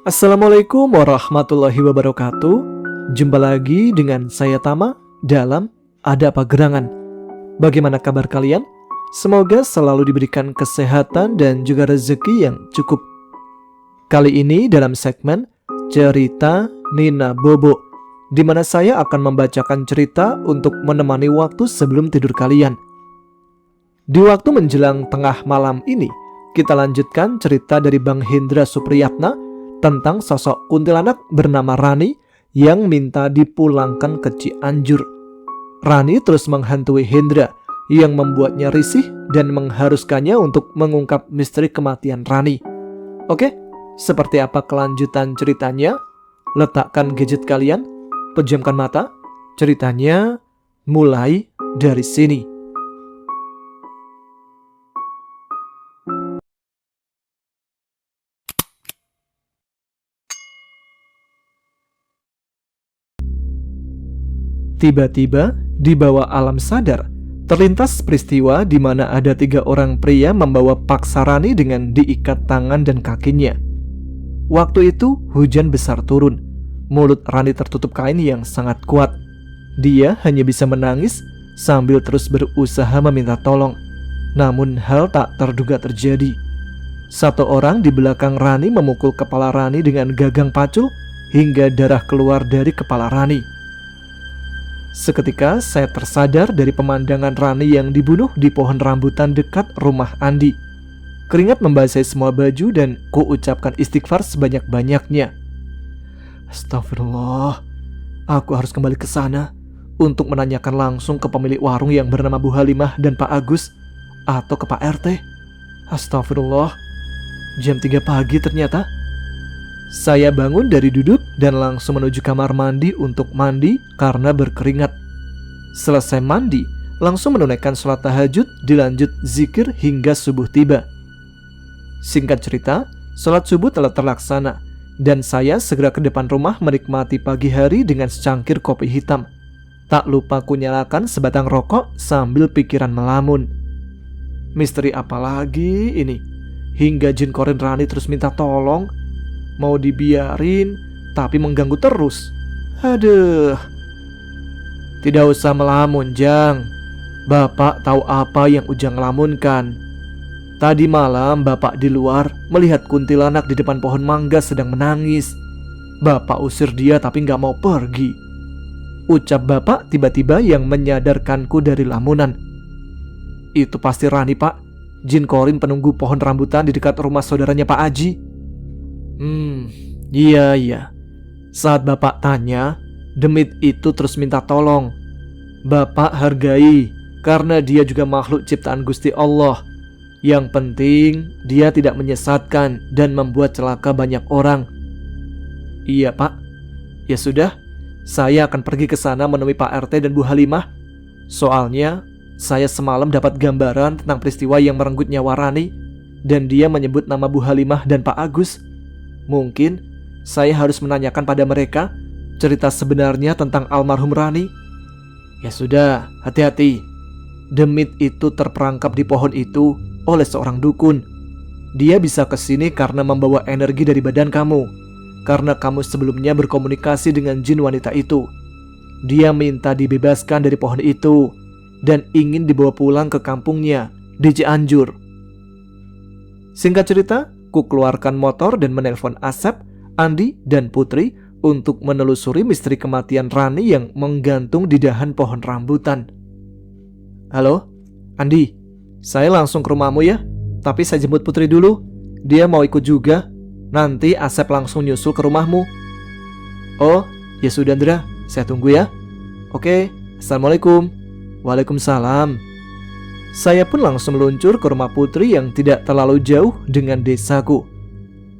Assalamualaikum warahmatullahi wabarakatuh. Jumpa lagi dengan saya Tama dalam Ada Apa Gerangan. Bagaimana kabar kalian? Semoga selalu diberikan kesehatan dan juga rezeki yang cukup. Kali ini dalam segmen Cerita Nina Bobo, di mana saya akan membacakan cerita untuk menemani waktu sebelum tidur kalian. Di waktu menjelang tengah malam ini, kita lanjutkan cerita dari Bang Hendra Supriyatna tentang sosok kuntilanak bernama Rani yang minta dipulangkan ke Cianjur. Rani terus menghantui Hendra yang membuatnya risih dan mengharuskannya untuk mengungkap misteri kematian Rani. Oke, seperti apa kelanjutan ceritanya? Letakkan gadget kalian, pejamkan mata, ceritanya mulai dari sini. Tiba-tiba, di bawah alam sadar, terlintas peristiwa di mana ada 3 orang pria membawa paksa Rani dengan diikat tangan dan kakinya. Waktu itu, hujan besar turun. Mulut Rani tertutup kain yang sangat kuat. Dia hanya bisa menangis sambil terus berusaha meminta tolong. Namun hal tak terduga terjadi. Satu orang di belakang Rani memukul kepala Rani dengan gagang pacul hingga darah keluar dari kepala Rani. Seketika saya tersadar dari pemandangan Rani yang dibunuh di pohon rambutan dekat rumah Andi. Keringat membasahi semua baju dan kuucapkan istighfar sebanyak-banyaknya. Astagfirullah, aku harus kembali ke sana untuk menanyakan langsung ke pemilik warung yang bernama Bu Halimah dan Pak Agus, atau ke Pak RT. Astagfirullah, jam 3 pagi ternyata. Saya bangun dari duduk dan langsung menuju kamar mandi untuk mandi karena berkeringat. Selesai mandi, langsung menunaikan sholat tahajud dilanjut zikir hingga subuh tiba. Singkat cerita, sholat subuh telah terlaksana dan saya segera ke depan rumah menikmati pagi hari dengan secangkir kopi hitam. Tak lupa kunyalakan sebatang rokok sambil pikiran melamun. Misteri apa lagi ini? Hingga jin korin Rani terus minta tolong. Mau dibiarin, tapi mengganggu terus. Aduh. Tidak usah melamun, Jang. Bapak tahu apa yang Ujang lamunkan. Tadi malam Bapak di luar melihat kuntilanak di depan pohon mangga sedang menangis. Bapak usir dia tapi gak mau pergi. Ucap Bapak tiba-tiba yang menyadarkanku dari lamunan. Itu pasti Rani, Pak. Jin korin penunggu pohon rambutan di dekat rumah saudaranya Pak Aji. Iya. Saat Bapak tanya, demit itu terus minta tolong. Bapak hargai, karena dia juga makhluk ciptaan Gusti Allah. Yang penting, dia tidak menyesatkan dan membuat celaka banyak orang. Iya, Pak. Ya sudah, saya akan pergi ke sana menemui Pak RT dan Bu Halimah. Soalnya, saya semalam dapat gambaran tentang peristiwa yang merenggut nyawa Rani, dan dia menyebut nama Bu Halimah dan Pak Agus. Mungkin saya harus menanyakan pada mereka cerita sebenarnya tentang almarhum Rani. Ya sudah, hati-hati. Demit itu terperangkap di pohon itu oleh seorang dukun. Dia bisa kesini karena membawa energi dari badan kamu, karena kamu sebelumnya berkomunikasi dengan jin wanita itu. Dia minta dibebaskan dari pohon itu dan ingin dibawa pulang ke kampungnya di Cianjur. Singkat cerita, ku keluarkan motor dan menelpon Asep, Andi, dan Putri untuk menelusuri misteri kematian Rani yang menggantung di dahan pohon rambutan. Halo, Andi, saya langsung ke rumahmu ya, tapi saya jemput Putri dulu. Dia mau ikut juga. Nanti Asep langsung nyusul ke rumahmu. Oh, ya sudah Andra, saya tunggu ya. Oke, Assalamualaikum. Waalaikumsalam. Saya pun langsung meluncur ke rumah Putri yang tidak terlalu jauh dengan desaku.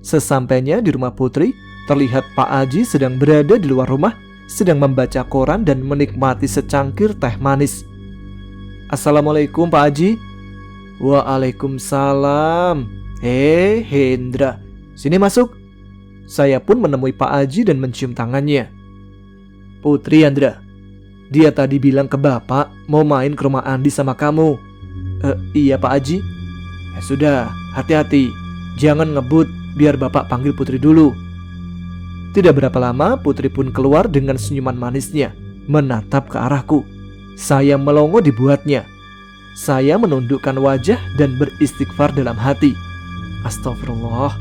Sesampainya di rumah Putri, terlihat Pak Aji sedang berada di luar rumah, sedang membaca koran dan menikmati secangkir teh manis. Assalamualaikum Pak Aji. Waalaikumsalam. Hendra, sini masuk. Saya pun menemui Pak Aji dan mencium tangannya. Putri Andra, dia tadi bilang ke Bapak mau main ke rumah Andi sama kamu. Iya Pak Haji. Ya sudah, hati-hati. Jangan ngebut, biar Bapak panggil Putri dulu. Tidak berapa lama Putri pun keluar dengan senyuman manisnya, menatap ke arahku. Saya melongo dibuatnya. Saya menundukkan wajah dan beristighfar dalam hati. Astagfirullah.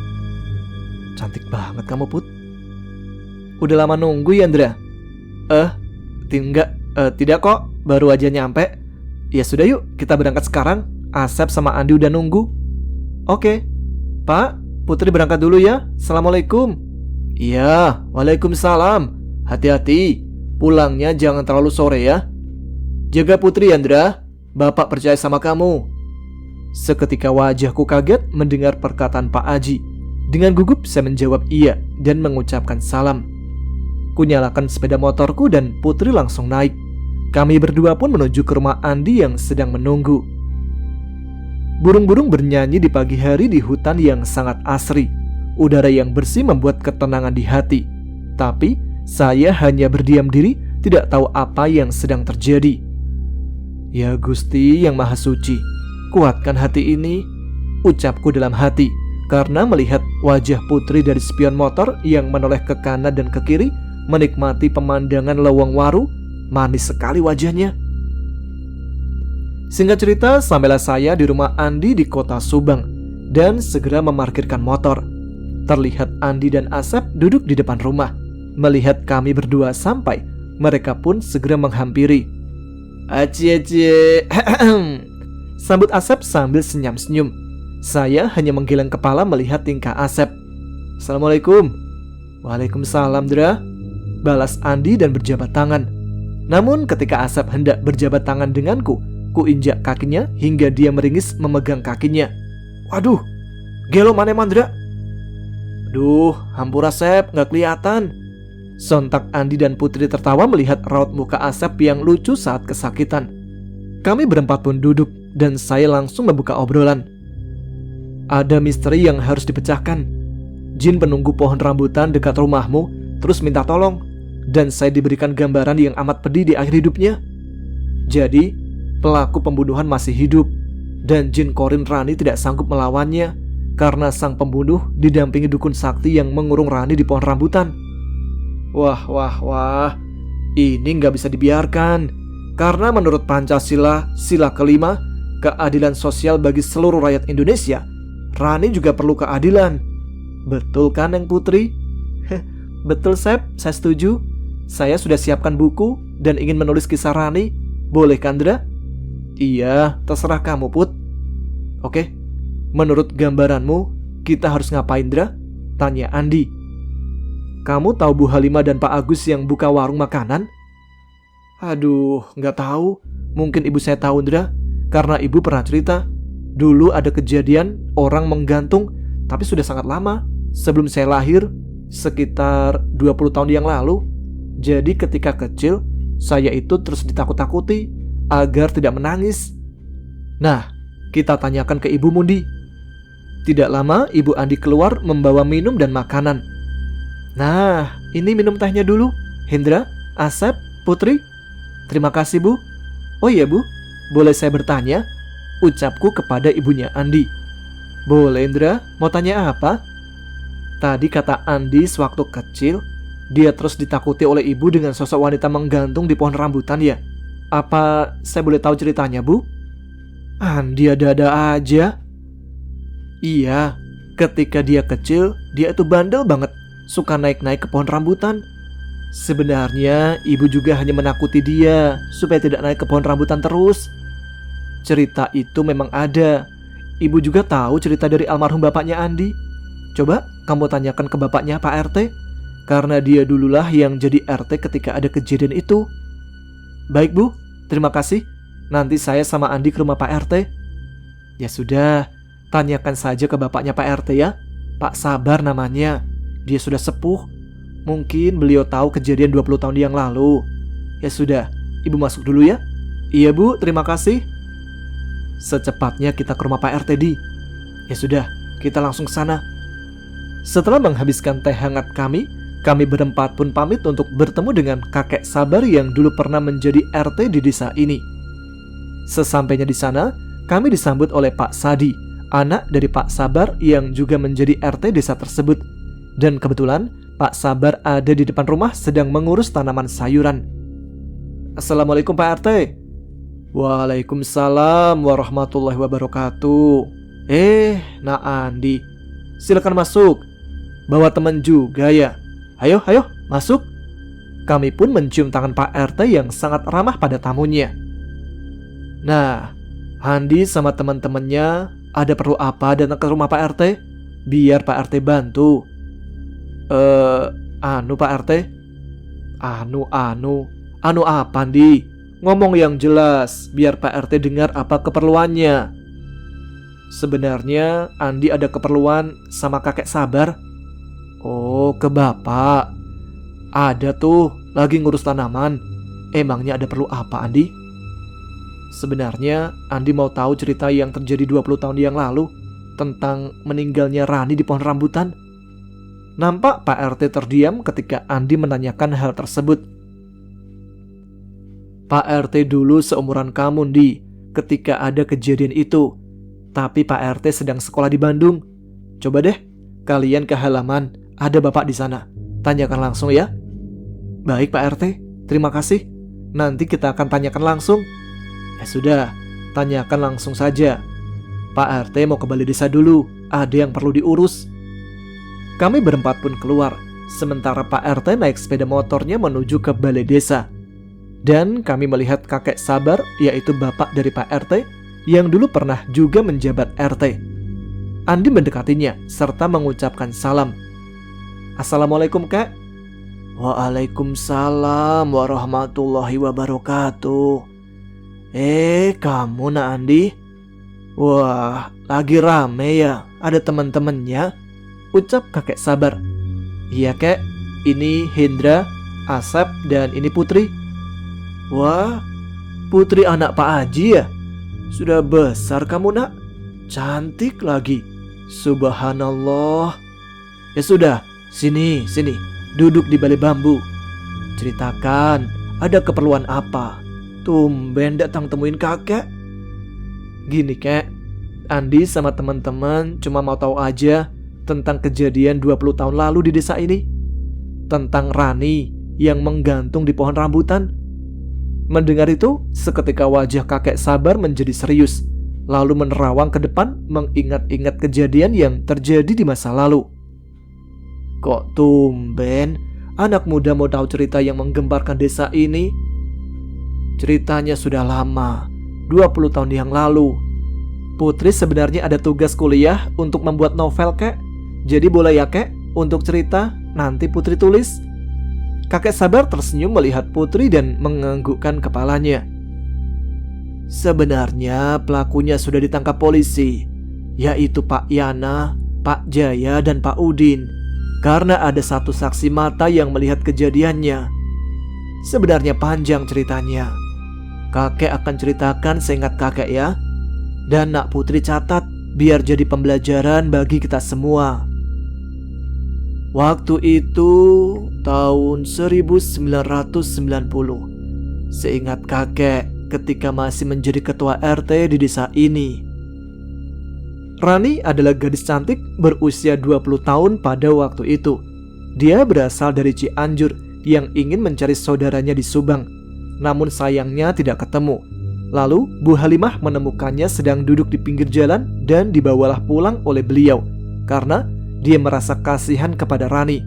Cantik banget kamu, Put. Udah lama nunggu ya, Andra? Tidak kok, baru aja nyampe. Ya sudah yuk, kita berangkat sekarang. Asep sama Andi udah nunggu. Oke. Pak, Putri berangkat dulu ya. Assalamualaikum. Iya, waalaikumsalam. Hati-hati, pulangnya jangan terlalu sore ya. Jaga Putri, Andra. Bapak percaya sama kamu. Seketika wajahku kaget mendengar perkataan Pak Aji. Dengan gugup saya menjawab iya dan mengucapkan salam. Kunyalakan sepeda motorku dan Putri langsung naik. Kami berdua pun menuju ke rumah Andi yang sedang menunggu. Burung-burung bernyanyi di pagi hari di hutan yang sangat asri. Udara yang bersih membuat ketenangan di hati. Tapi saya hanya berdiam diri, tidak tahu apa yang sedang terjadi. Ya Gusti yang Maha Suci, kuatkan hati ini, ucapku dalam hati, karena melihat wajah Putri dari spion motor yang menoleh ke kanan dan ke kiri, menikmati pemandangan lowong waru. Manis sekali wajahnya. Singkat cerita, sampailah saya di rumah Andi di kota Subang dan segera memarkirkan motor. Terlihat Andi dan Asep duduk di depan rumah. Melihat kami berdua sampai, mereka pun segera menghampiri. Acie. Sambut Asep sambil senyum-senyum. Saya hanya menggeleng kepala melihat tingkah Asep. Assalamualaikum. Waalaikumsalam, Dra. Balas Andi dan berjabat tangan. Namun ketika Asep hendak berjabat tangan denganku, ku injak kakinya hingga dia meringis memegang kakinya. Waduh, gelo mana Mandra? Duh, hampura Asep, gak kelihatan. Sontak Andi dan Putri tertawa melihat raut muka Asep yang lucu saat kesakitan. Kami berempat pun duduk dan saya langsung membuka obrolan. Ada misteri yang harus dipecahkan. Jin penunggu pohon rambutan dekat rumahmu terus minta tolong, dan saya diberikan gambaran yang amat pedih di akhir hidupnya. Jadi, pelaku pembunuhan masih hidup, dan Jin Korin Rani tidak sanggup melawannya karena sang pembunuh didampingi dukun sakti yang mengurung Rani di pohon rambutan. Wah, ini nggak bisa dibiarkan, karena menurut Pancasila, sila kelima, keadilan sosial bagi seluruh rakyat Indonesia, Rani juga perlu keadilan. Betul kan, Neng Putri? Betul, Sep, saya setuju. Saya sudah siapkan buku dan ingin menulis kisah Rani. Boleh kan, Dra? Iya, terserah kamu, Put. Oke, menurut gambaranmu, kita harus ngapain, Dra? Tanya Andi. Kamu tahu Bu Halimah dan Pak Agus yang buka warung makanan? Aduh, nggak tahu. Mungkin ibu saya tahu, Dra, karena ibu pernah cerita. Dulu ada kejadian orang menggantung, tapi sudah sangat lama. Sebelum saya lahir, sekitar 20 tahun yang lalu. Jadi ketika kecil, saya itu terus ditakut-takuti agar tidak menangis. Nah, kita tanyakan ke Ibu Mundi. Tidak lama Ibu Andi keluar membawa minum dan makanan. Nah, ini minum tehnya dulu. Hendra, Asep, Putri. Terima kasih, Bu. Oh iya, Bu, boleh saya bertanya? Ucapku kepada ibunya Andi. Boleh, Hendra, mau tanya apa? Tadi kata Andi sewaktu kecil, dia terus ditakuti oleh ibu dengan sosok wanita menggantung di pohon rambutan ya. Apa saya boleh tahu ceritanya, Bu? Andi ada-ada aja. Iya, ketika dia kecil, dia itu bandel banget, suka naik-naik ke pohon rambutan. Sebenarnya ibu juga hanya menakuti dia supaya tidak naik ke pohon rambutan terus. Cerita itu memang ada. Ibu juga tahu cerita dari almarhum bapaknya Andi. Coba kamu tanyakan ke bapaknya Pak RT, karena dia dululah yang jadi RT ketika ada kejadian itu. Baik, Bu, terima kasih. Nanti saya sama Andi ke rumah Pak RT. Ya sudah, tanyakan saja ke bapaknya Pak RT ya. Pak Sabar namanya. Dia sudah sepuh. Mungkin beliau tahu kejadian 20 tahun yang lalu. Ya sudah, Ibu masuk dulu ya. Iya, Bu, terima kasih. Secepatnya kita ke rumah Pak RT, Di. Ya sudah, kita langsung ke sana. Setelah menghabiskan teh hangat kami berempat pun pamit untuk bertemu dengan kakek Sabar yang dulu pernah menjadi RT di desa ini. Sesampainya di sana, kami disambut oleh Pak Sadi, anak dari Pak Sabar yang juga menjadi RT desa tersebut. Dan kebetulan Pak Sabar ada di depan rumah sedang mengurus tanaman sayuran. Assalamualaikum Pak RT. Waalaikumsalam warahmatullahi wabarakatuh. Nak Andi, silakan masuk. Bawa teman juga ya? Ayo masuk. Kami pun mencium tangan Pak RT yang sangat ramah pada tamunya. Nah, Andi sama teman-temannya ada perlu apa datang ke rumah Pak RT? Biar Pak RT bantu. Pak RT? Anu apa Andi? Ngomong yang jelas biar Pak RT dengar apa keperluannya. Sebenarnya Andi ada keperluan sama kakek Sabar. Oh, ke bapak. Ada tuh, lagi ngurus tanaman. Emangnya ada perlu apa Andi? Sebenarnya Andi mau tahu cerita yang terjadi 20 tahun yang lalu tentang meninggalnya Rani di pohon rambutan. Nampak Pak RT terdiam ketika Andi menanyakan hal tersebut. Pak RT dulu seumuran kamu, Di, ketika ada kejadian itu. Tapi Pak RT sedang sekolah di Bandung. Coba deh, kalian ke halaman, ada bapak di sana. Tanyakan langsung ya. Baik Pak RT, terima kasih. Nanti kita akan tanyakan langsung. Ya sudah, tanyakan langsung saja. Pak RT mau ke balai desa dulu, ada yang perlu diurus. Kami berempat pun keluar, sementara Pak RT naik sepeda motornya menuju ke balai desa. Dan kami melihat kakek Sabar, yaitu bapak dari Pak RT, yang dulu pernah juga menjabat RT. Andi mendekatinya, serta mengucapkan salam. Assalamualaikum Kak. Waalaikumsalam warahmatullahi wabarakatuh. Kamu Nak Andi? Wah, lagi rame ya, ada teman-temannya, ucap kakek Sabar. Iya Kek, ini Hendra, Asep, dan ini Putri. Wah, Putri anak Pak Haji ya? Sudah besar kamu Nak, cantik lagi. Subhanallah. Ya sudah, sini, duduk di balai bambu. Ceritakan, ada keperluan apa? Tumben datang temuin kakek. Gini Kek, Andi sama teman-teman cuma mau tahu aja tentang kejadian 20 tahun lalu di desa ini. Tentang Rani yang menggantung di pohon rambutan. Mendengar itu, seketika wajah kakek Sabar menjadi serius, lalu menerawang ke depan mengingat-ingat kejadian yang terjadi di masa lalu. Kok tumben anak muda mau tahu cerita yang menggemparkan desa ini? Ceritanya sudah lama, 20 tahun yang lalu. Putri sebenarnya ada tugas kuliah untuk membuat novel Kek. Jadi boleh ya Kek untuk cerita nanti Putri tulis. Kakek Sabar tersenyum melihat Putri dan menganggukkan kepalanya. Sebenarnya pelakunya sudah ditangkap polisi, yaitu Pak Yana, Pak Jaya, dan Pak Udin. Karena ada satu saksi mata yang melihat kejadiannya. Sebenarnya panjang ceritanya. Kakek akan ceritakan seingat kakek ya. Dan Nak Putri catat biar jadi pembelajaran bagi kita semua. Waktu itu tahun 1990. Seingat kakek ketika masih menjadi ketua RT di desa ini. Rani adalah gadis cantik berusia 20 tahun pada waktu itu. Dia berasal dari Cianjur yang ingin mencari saudaranya di Subang. Namun sayangnya tidak ketemu. Lalu Bu Halimah menemukannya sedang duduk di pinggir jalan dan dibawalah pulang oleh beliau karena dia merasa kasihan kepada Rani.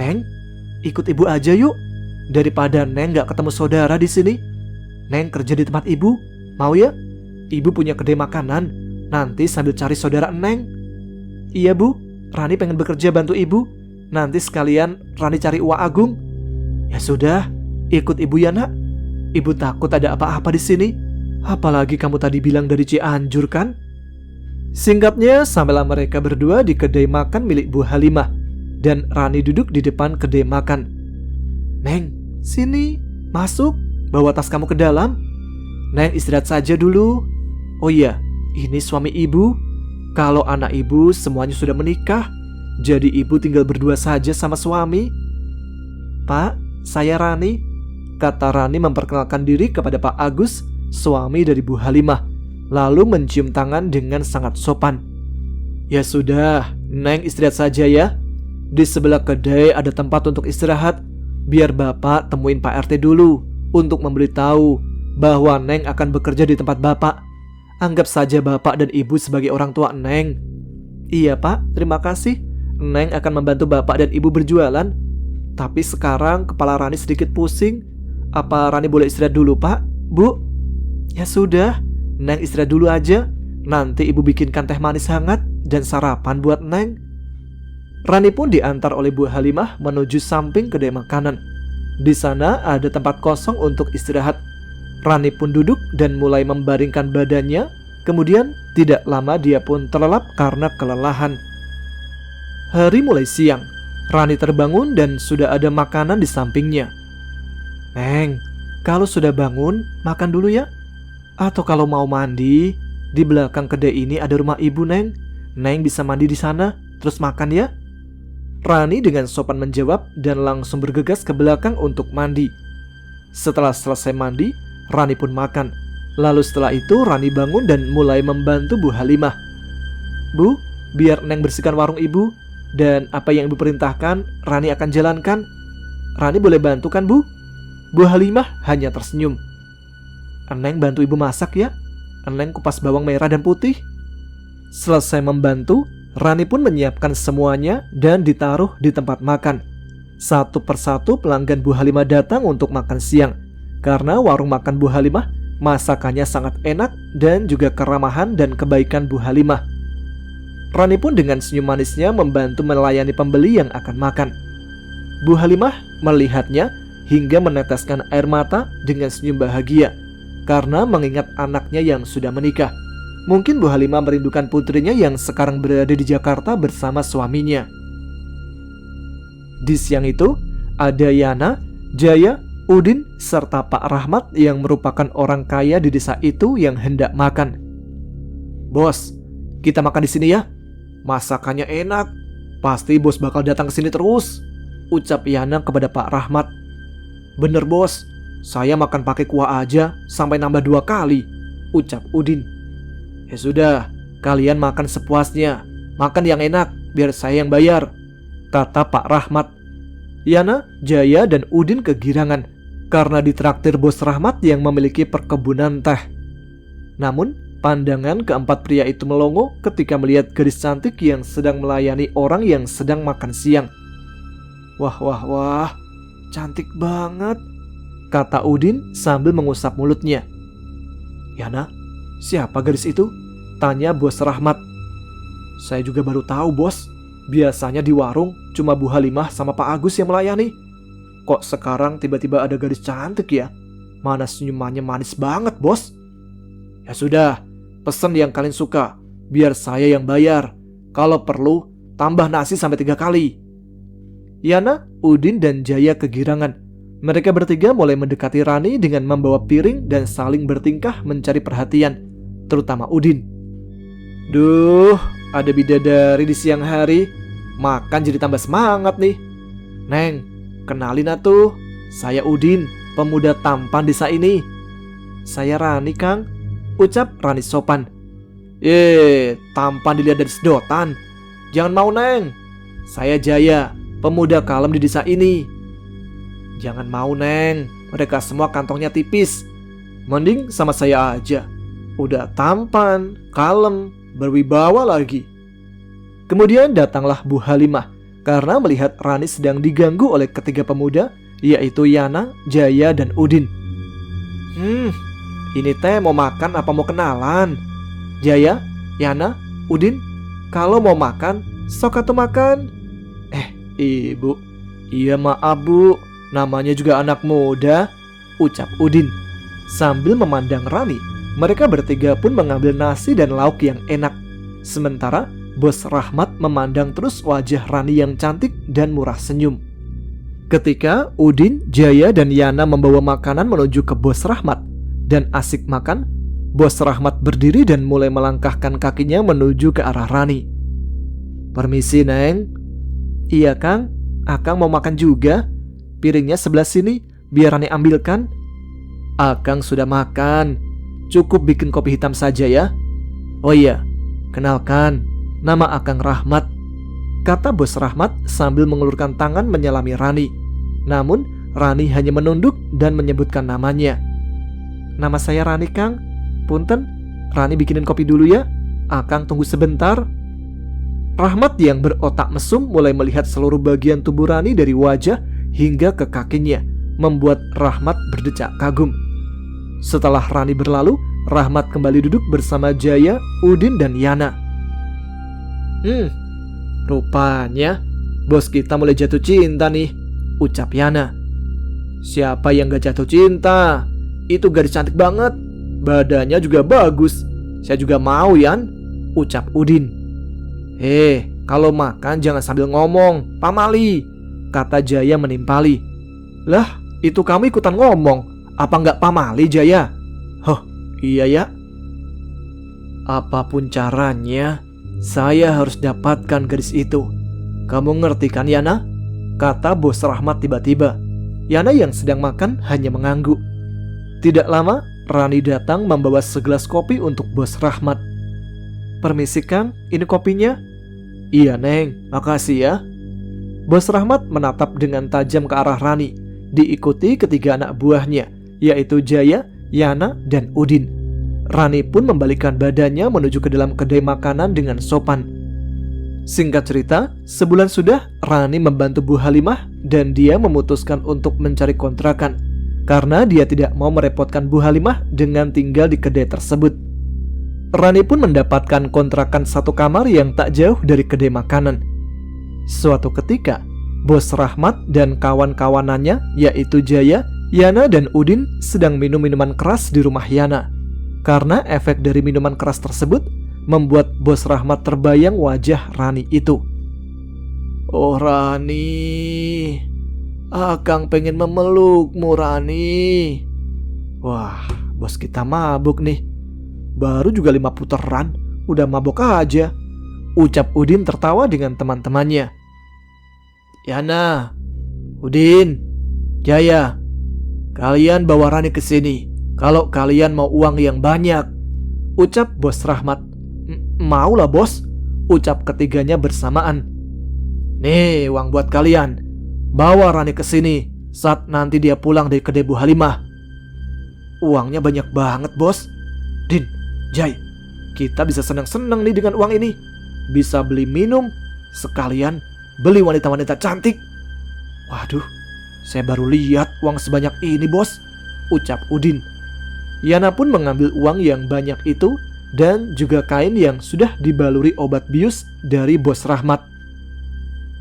Neng, ikut ibu aja yuk. Daripada Neng gak ketemu saudara di sini. Neng kerja di tempat ibu, mau ya? Ibu punya kedai makanan, nanti sambil cari saudara Neng. Iya Bu, Rani pengen bekerja bantu ibu. Nanti sekalian Rani cari uang Agung. Ya sudah, ikut ibu ya Nak. Ibu takut ada apa-apa di sini. Apalagi kamu tadi bilang dari Cianjur kan? Singkatnya, sampailah mereka berdua di kedai makan milik Bu Halimah. Dan Rani duduk di depan kedai makan. Neng, sini, masuk. Bawa tas kamu ke dalam. Neng istirahat saja dulu. Oh iya, ini suami ibu. Kalau anak ibu semuanya sudah menikah, jadi ibu tinggal berdua saja sama suami. Pak, saya Rani. Kata Rani memperkenalkan diri kepada Pak Agus, suami dari Bu Halimah, lalu mencium tangan dengan sangat sopan. Ya sudah, Neng istirahat saja ya. Di sebelah kedai ada tempat untuk istirahat. Biar Bapak temuin Pak RT dulu untuk memberitahu bahwa Neng akan bekerja di tempat Bapak. Anggap saja Bapak dan Ibu sebagai orang tua Neng." "Iya Pak, terima kasih. Neng akan membantu Bapak dan Ibu berjualan. Tapi sekarang kepala Rani sedikit pusing. Apa Rani boleh istirahat dulu Pak, Bu?" "Ya sudah, Neng istirahat dulu aja. Nanti Ibu bikinkan teh manis hangat dan sarapan buat Neng." Rani pun diantar oleh Bu Halimah menuju samping kedai makanan. Di sana ada tempat kosong untuk istirahat. Rani pun duduk dan mulai membaringkan badannya. Kemudian tidak lama dia pun terlelap karena kelelahan. Hari mulai siang. Rani terbangun dan sudah ada makanan di sampingnya. "Neng, kalau sudah bangun, makan dulu ya. Atau kalau mau mandi, di belakang kedai ini ada rumah Ibu Neng. Neng bisa mandi di sana, terus makan ya." Rani dengan sopan menjawab dan langsung bergegas ke belakang untuk mandi. Setelah selesai mandi, Rani pun makan. Lalu setelah itu Rani bangun dan mulai membantu Bu Halimah. "Bu, biar Neng bersihkan warung Ibu. Dan apa yang Ibu perintahkan, Rani akan jalankan. Rani boleh bantu kan Bu?" Bu Halimah hanya tersenyum. "Neng bantu Ibu masak ya. Neng kupas bawang merah dan putih." Selesai membantu, Rani pun menyiapkan semuanya dan ditaruh di tempat makan. Satu persatu pelanggan Bu Halimah datang untuk makan siang. Karena warung makan Bu Halimah masakannya sangat enak dan juga keramahan dan kebaikan Bu Halimah. Rani pun dengan senyum manisnya membantu melayani pembeli yang akan makan. Bu Halimah melihatnya hingga meneteskan air mata dengan senyum bahagia karena mengingat anaknya yang sudah menikah. Mungkin Bu Halimah merindukan putrinya yang sekarang berada di Jakarta bersama suaminya. Di siang itu, ada Yana, Jaya, Udin, serta Pak Rahmat yang merupakan orang kaya di desa itu yang hendak makan. "Bos, kita makan di sini ya. Masakannya enak. Pasti bos bakal datang ke sini terus," ucap Yana kepada Pak Rahmat. "Bener bos, saya makan pakai kuah aja sampai nambah 2 kali," ucap Udin. "Ya sudah, kalian makan sepuasnya. Makan yang enak, biar saya yang bayar," kata Pak Rahmat. Yana, Jaya, dan Udin kegirangan karena ditraktir bos Rahmat yang memiliki perkebunan teh. Namun, pandangan keempat pria itu melongo ketika melihat gadis cantik yang sedang melayani orang yang sedang makan siang. Wah, cantik banget," kata Udin sambil mengusap mulutnya. "Yana, siapa gadis itu?" tanya bos Rahmat. "Saya juga baru tahu bos. Biasanya di warung cuma Bu Halimah sama Pak Agus yang melayani. Kok sekarang tiba-tiba ada gadis cantik ya? Mana senyumannya manis banget bos." "Ya sudah, pesen yang kalian suka, biar saya yang bayar. Kalau perlu, tambah nasi sampai 3 kali." Yana, Udin, dan Jaya kegirangan. Mereka bertiga mulai mendekati Rani dengan membawa piring dan saling bertingkah mencari perhatian, terutama Udin. "Duh, ada bidadari di siang hari. Makan jadi tambah semangat nih. Neng, kenalin atuh. Saya Udin, pemuda tampan desa ini." "Saya Rani, Kang," ucap Rani sopan. Tampan dilihat dari sedotan. Jangan mau Neng. Saya Jaya, pemuda kalem di desa ini." "Jangan mau Neng, mereka semua kantongnya tipis. Mending sama saya aja. Udah tampan, kalem, berwibawa lagi." Kemudian datanglah Bu Halimah karena melihat Rani sedang diganggu oleh ketiga pemuda, yaitu Yana, Jaya, dan Udin. Ini teh mau makan apa mau kenalan? Jaya, Yana, Udin, kalau mau makan, sok atuh makan." Ibu." "Iya maaf Bu, namanya juga anak muda," ucap Udin. Sambil memandang Rani, mereka bertiga pun mengambil nasi dan lauk yang enak. Sementara bos Rahmat memandang terus wajah Rani yang cantik dan murah senyum. Ketika Udin, Jaya, dan Yana membawa makanan menuju ke bos Rahmat dan asik makan, bos Rahmat berdiri dan mulai melangkahkan kakinya menuju ke arah Rani. "Permisi Neng." "Iya Kang, Akang mau makan juga. Piringnya sebelah sini, biar Rani ambilkan." "Akang sudah makan. Cukup bikin kopi hitam saja ya. Oh iya, kenalkan, nama Akang Rahmat." kata Bos Rahmat sambil mengulurkan tangan menyalami Rani. Namun Rani hanya menunduk dan menyebutkan namanya. "Nama saya Rani, Kang. Punten, Rani bikinin kopi dulu ya. Akang tunggu sebentar." Rahmat yang berotak mesum mulai melihat seluruh bagian tubuh Rani dari wajah hingga ke kakinya, membuat Rahmat berdecak kagum. Setelah Rani berlalu, Rahmat kembali duduk bersama Jaya, Udin, dan Yana. Rupanya bos kita mulai jatuh cinta nih, ucap Yana. "Siapa yang gak jatuh cinta? Itu gadis cantik banget. Badannya juga bagus. Saya juga mau, Yan," ucap Udin. Kalau makan jangan sambil ngomong, pamali," kata Jaya menimpali. "Lah, itu kamu ikutan ngomong. Apa nggak pamali, Jaya?" "Iya ya. Apapun caranya, saya harus dapatkan gadis itu. Kamu ngerti kan, Yana?" kata Bos Rahmat tiba-tiba. Yana yang sedang makan hanya mengangguk. Tidak lama, Rani datang membawa segelas kopi untuk Bos Rahmat. "Permisi, Kang, ini kopinya." "Iya, Neng, makasih ya." Bos Rahmat menatap dengan tajam ke arah Rani, diikuti ketiga anak buahnya, yaitu Jaya, Yana, dan Udin. Rani pun membalikkan badannya menuju ke dalam kedai makanan dengan sopan. Singkat cerita, sebulan sudah Rani membantu Bu Halimah dan dia memutuskan untuk mencari kontrakan karena dia tidak mau merepotkan Bu Halimah dengan tinggal di kedai tersebut. Rani pun mendapatkan kontrakan satu kamar yang tak jauh dari kedai makanan. Suatu ketika, Bos Rahmat dan kawan-kawanannya yaitu Jaya, Yana, dan Udin sedang minum minuman keras di rumah Yana. Karena efek dari minuman keras tersebut membuat Bos Rahmat terbayang wajah Rani itu. "Oh Rani, Akang pengen memelukmu, Rani." Wah, bos kita mabuk nih. Baru juga 5 putaran, udah mabuk aja, ucap Udin tertawa dengan teman-temannya. "Yana, Udin, Jaya, kalian bawa Rani ke sini kalau kalian mau uang yang banyak," ucap Bos Rahmat. "Maulah bos," ucap ketiganya bersamaan. "Nih uang buat kalian. Bawa Rani ke sini saat nanti dia pulang dari kedai Bu Halimah." "Uangnya banyak banget bos." "Din, Jai, kita bisa senang-senang nih dengan uang ini. Bisa beli minum, sekalian beli wanita-wanita cantik." "Waduh, saya baru lihat uang sebanyak ini bos," ucap Udin. Yana pun mengambil uang yang banyak itu dan juga kain yang sudah dibaluri obat bius dari Bos Rahmat.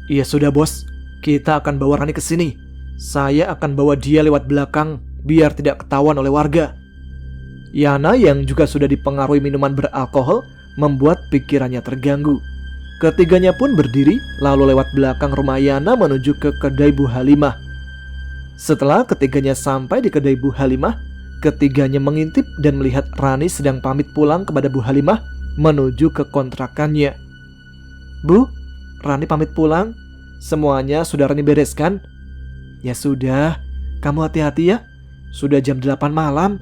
"Iya sudah bos, kita akan bawa Rani ke sini. Saya akan bawa dia lewat belakang biar tidak ketahuan oleh warga." Yana yang juga sudah dipengaruhi minuman beralkohol membuat pikirannya terganggu. Ketiganya pun berdiri lalu lewat belakang rumah Yana menuju ke kedai Bu Halimah. Setelah ketiganya sampai di kedai Bu Halimah, ketiganya mengintip dan melihat Rani sedang pamit pulang kepada Bu Halimah menuju ke kontrakannya. "Bu, Rani pamit pulang. Semuanya sudah Rani bereskan?" "Ya sudah, kamu hati-hati ya. Sudah jam 8 malam.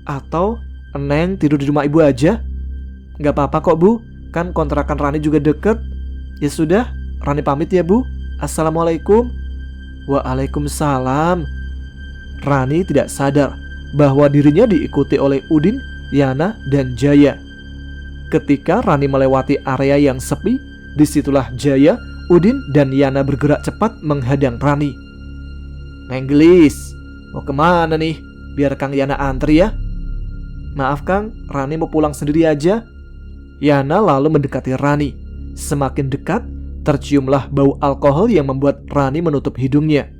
Atau Neng tidur di rumah ibu aja?" "Gak apa-apa kok Bu, kan kontrakan Rani juga deket." "Ya sudah, Rani pamit ya Bu. Assalamualaikum." "Waalaikumsalam." Rani tidak sadar bahwa dirinya diikuti oleh Udin, Yana, dan Jaya. Ketika Rani melewati area yang sepi, disitulah Jaya, Udin, dan Yana bergerak cepat menghadang Rani. "Neng Gelis, mau kemana nih? Biar Kang Yana antri ya." "Maaf Kang, Rani mau pulang sendiri aja." Yana lalu mendekati Rani. Semakin dekat, terciumlah bau alkohol yang membuat Rani menutup hidungnya.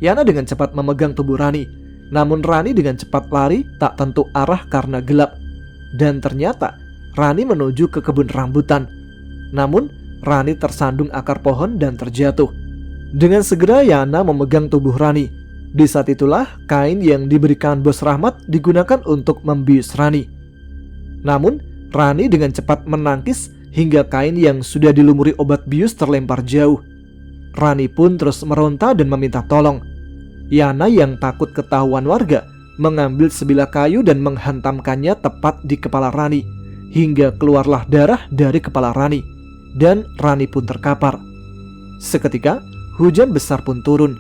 Yana dengan cepat memegang tubuh Rani, namun Rani dengan cepat lari tak tentu arah karena gelap. Dan ternyata Rani menuju ke kebun rambutan. Namun Rani tersandung akar pohon dan terjatuh. Dengan segera Yana memegang tubuh Rani. Di saat itulah kain yang diberikan Bos Rahmat digunakan untuk membius Rani. Namun Rani dengan cepat menangkis hingga kain yang sudah dilumuri obat bius terlempar jauh. Rani pun terus meronta dan meminta tolong. Yana yang takut ketahuan warga mengambil sebilah kayu dan menghantamkannya tepat di kepala Rani hingga keluarlah darah dari kepala Rani. dan Rani pun terkapar. Seketika hujan besar pun turun.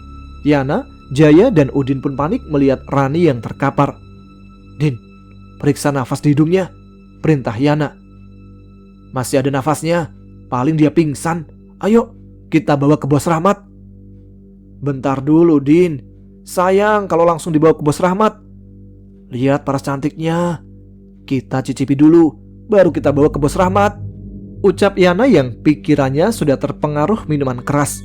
Yana, Jaya, dan Udin pun panik melihat Rani yang terkapar. "Din, periksa nafas di hidungnya," perintah Yana. "Masih ada nafasnya, paling dia pingsan. Ayo, kita bawa ke Bos Rahmat." "Bentar dulu, Din. Sayang kalau langsung dibawa ke Bos Rahmat. Lihat paras cantiknya. Kita cicipi dulu, baru kita bawa ke Bos Rahmat," ucap Yana yang pikirannya sudah terpengaruh minuman keras.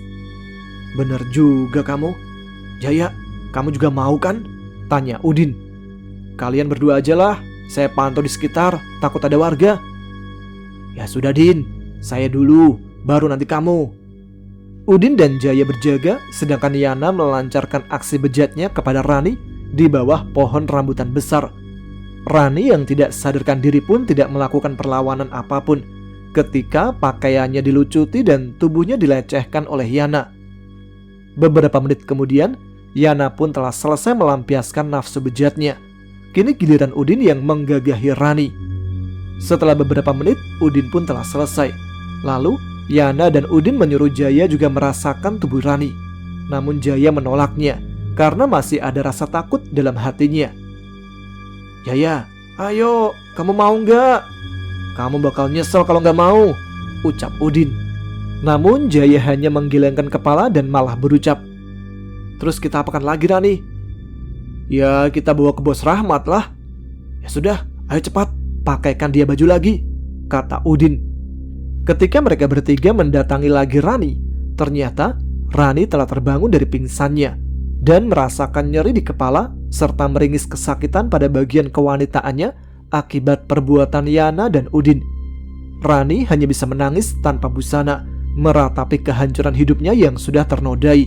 "Bener juga kamu. Jaya, kamu juga mau kan?" tanya Udin. "Kalian berdua aja lah, saya pantau di sekitar, takut ada warga." "Ya sudah, Din, saya dulu, baru nanti kamu." Udin dan Jaya berjaga, sedangkan Yana melancarkan aksi bejatnya kepada Rani di bawah pohon rambutan besar. Rani yang tidak sadarkan diri pun tidak melakukan perlawanan apapun ketika pakaiannya dilucuti dan tubuhnya dilecehkan oleh Yana. Beberapa menit kemudian, Yana pun telah selesai melampiaskan nafsu bejatnya. Kini giliran Udin yang menggagahi Rani. Setelah beberapa menit, Udin pun telah selesai. Lalu Yana dan Udin menyuruh Jaya juga merasakan tubuh Rani. Namun Jaya menolaknya karena masih ada rasa takut dalam hatinya. "Jaya, ayo, kamu mau nggak?" "Kamu bakal nyesel kalau nggak mau," ucap Udin. Namun Jaya hanya menggelengkan kepala dan malah berucap, "Terus kita apakan lagi, Rani?" "Ya, kita bawa ke Bos Rahmat lah." "Ya sudah, ayo cepat, pakaikan dia baju lagi," kata Udin. Ketika mereka bertiga mendatangi lagi Rani, ternyata Rani telah terbangun dari pingsannya dan merasakan nyeri di kepala serta meringis kesakitan pada bagian kewanitaannya akibat perbuatan Yana dan Udin. Rani hanya bisa menangis tanpa busana, meratapi kehancuran hidupnya yang sudah ternodai.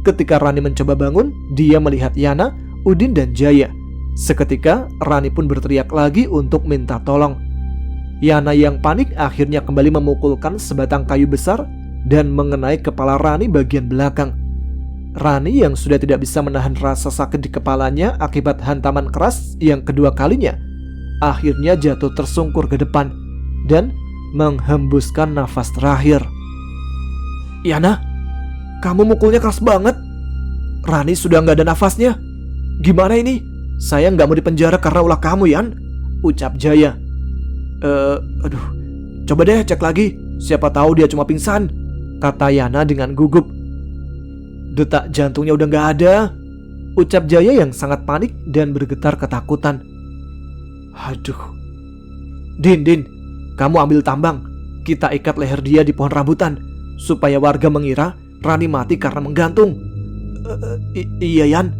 Ketika Rani mencoba bangun, dia melihat Yana, Udin, dan Jaya. Seketika Rani pun berteriak lagi untuk minta tolong. Yana yang panik akhirnya kembali memukulkan sebatang kayu besar dan mengenai kepala Rani bagian belakang. Rani yang sudah tidak bisa menahan rasa sakit di kepalanya akibat hantaman keras yang kedua kalinya, akhirnya jatuh tersungkur ke depan dan menghembuskan nafas terakhir. "Yana, kamu mukulnya keras banget. Rani sudah nggak ada nafasnya. Gimana ini? Saya nggak mau dipenjara karena ulah kamu, Yan," ucap Jaya. Aduh, coba deh cek lagi, siapa tahu dia cuma pingsan," kata Yana dengan gugup. "Detak jantungnya udah nggak ada," ucap Jaya yang sangat panik dan bergetar ketakutan. "Aduh. Din, kamu ambil tambang, kita ikat leher dia di pohon rambutan supaya warga mengira Rani mati karena menggantung." Iya, Yan."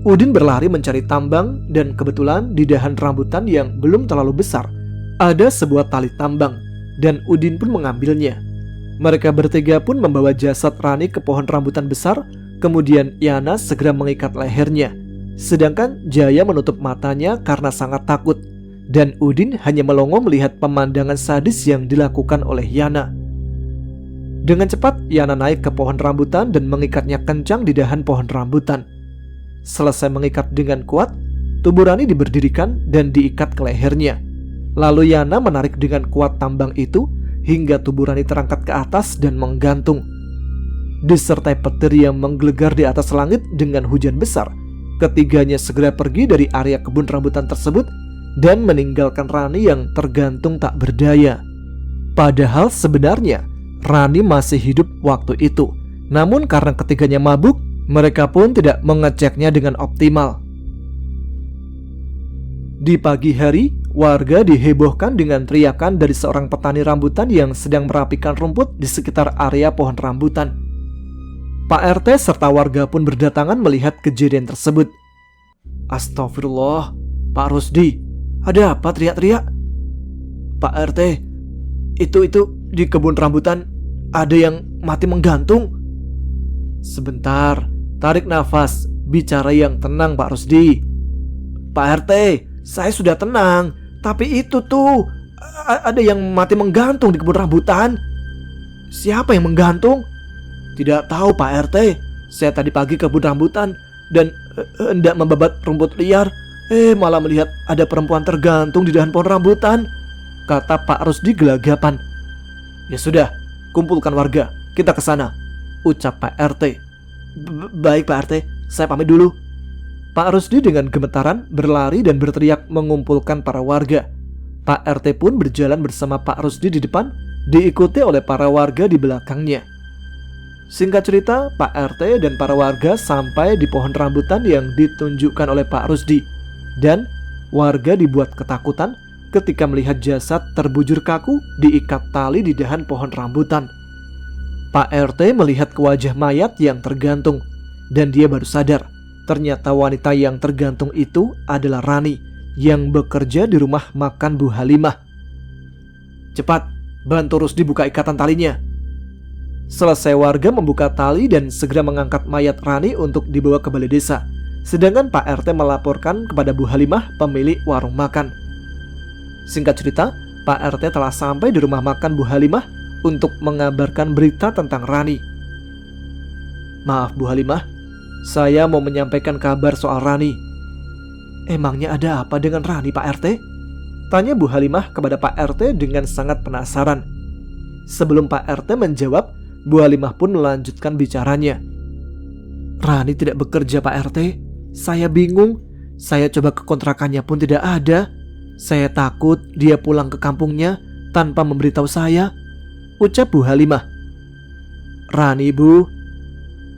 Udin berlari mencari tambang dan kebetulan di dahan rambutan yang belum terlalu besar ada sebuah tali tambang dan Udin pun mengambilnya. Mereka bertiga pun membawa jasad Rani ke pohon rambutan besar. Kemudian Yana segera mengikat lehernya, sedangkan Jaya menutup matanya karena sangat takut, dan Udin hanya melongo melihat pemandangan sadis yang dilakukan oleh Yana. Dengan cepat Yana naik ke pohon rambutan dan mengikatnya kencang di dahan pohon rambutan. Selesai mengikat dengan kuat, tubuh Rani diberdirikan dan diikat ke lehernya. Lalu Yana menarik dengan kuat tambang itu hingga tubuh Rani terangkat ke atas dan menggantung. Disertai petir yang menggelegar di atas langit dengan hujan besar, ketiganya segera pergi dari area kebun rambutan tersebut dan meninggalkan Rani yang tergantung tak berdaya. Padahal sebenarnya Rani masih hidup waktu itu. Namun karena ketiganya mabuk, mereka pun tidak mengeceknya dengan optimal. Di pagi hari, warga dihebohkan dengan teriakan dari seorang petani rambutan yang sedang merapikan rumput di sekitar area pohon rambutan. Pak RT serta warga pun berdatangan melihat kejadian tersebut. "Astagfirullah, Pak Rusdi, ada apa teriak-teriak?" "Pak RT, itu di kebun rambutan ada yang mati menggantung." "Sebentar, tarik nafas, bicara yang tenang Pak Rusdi." "Pak RT, saya sudah tenang, tapi itu tuh ada yang mati menggantung di kebun rambutan." "Siapa yang menggantung?" "Tidak tahu Pak RT, saya tadi pagi ke kebun rambutan dan hendak membabat rumput liar, malah melihat ada perempuan tergantung di dahan pohon rambutan," kata Pak Rusdi gelagapan. Ya sudah, kumpulkan warga, kita ke sana, ucap Pak RT. Baik Pak RT, saya pamit dulu. Pak Rusdi dengan gemetaran berlari dan berteriak mengumpulkan para warga. Pak RT pun berjalan bersama Pak Rusdi di depan, diikuti oleh para warga di belakangnya. Singkat cerita, Pak RT dan para warga sampai di pohon rambutan yang ditunjukkan oleh Pak Rusdi. Dan warga dibuat ketakutan ketika melihat jasad terbujur kaku diikat tali di dahan pohon rambutan. Pak RT melihat ke wajah mayat yang tergantung, dan dia baru sadar ternyata wanita yang tergantung itu adalah Rani yang bekerja di rumah makan Bu Halimah. Cepat, bantu Rusdi buka ikatan talinya. Selesai, warga membuka tali dan segera mengangkat mayat Rani untuk dibawa ke balai desa. Sedangkan Pak RT melaporkan kepada Bu Halimah, pemilik warung makan. Singkat cerita, Pak RT telah sampai di rumah makan Bu Halimah untuk mengabarkan berita tentang Rani. Maaf Bu Halimah, saya mau menyampaikan kabar soal Rani. Emangnya ada apa dengan Rani Pak RT? Tanya Bu Halimah kepada Pak RT dengan sangat penasaran. Sebelum Pak RT menjawab, Bu Halimah pun melanjutkan bicaranya. Rani tidak bekerja Pak RT. Saya bingung. Saya coba ke kontrakannya pun tidak ada. Saya takut dia pulang ke kampungnya tanpa memberitahu saya, ucap Bu Halimah. Rani Bu,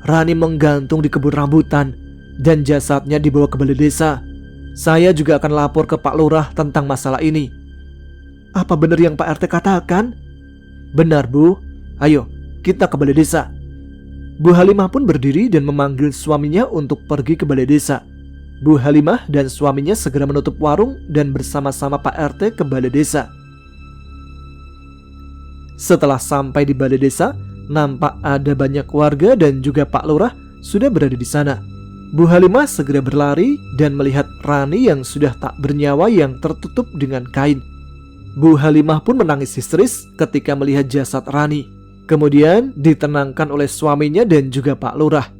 Rani menggantung di kebun rambutan dan jasadnya dibawa ke balai desa. Saya juga akan lapor ke Pak Lurah tentang masalah ini. Apa benar yang Pak RT katakan? Benar Bu, ayo kita ke balai desa. Bu Halimah pun berdiri dan memanggil suaminya untuk pergi ke balai desa. Bu Halimah dan suaminya segera menutup warung dan bersama-sama Pak RT ke balai desa. Setelah sampai di balai desa, nampak ada banyak warga dan juga Pak Lurah sudah berada di sana. Bu Halimah segera berlari dan melihat Rani yang sudah tak bernyawa yang tertutup dengan kain. Bu Halimah pun menangis histeris ketika melihat jasad Rani. Kemudian ditenangkan oleh suaminya dan juga Pak Lurah.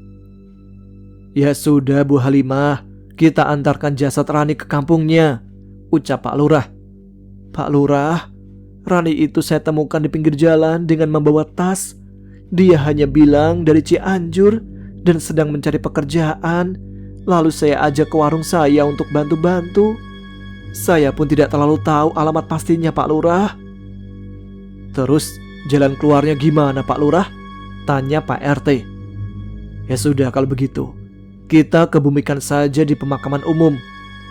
Ya sudah Bu Halimah, kita antarkan jasad Rani ke kampungnya, ucap Pak Lurah. Pak Lurah, Rani itu saya temukan di pinggir jalan dengan membawa tas. Dia hanya bilang dari Cianjur dan sedang mencari pekerjaan. Lalu saya ajak ke warung saya untuk bantu-bantu. Saya pun tidak terlalu tahu alamat pastinya Pak Lurah. Terus jalan keluarnya gimana Pak Lurah? Tanya Pak RT. Ya sudah kalau begitu, kita kebumikan saja di pemakaman umum.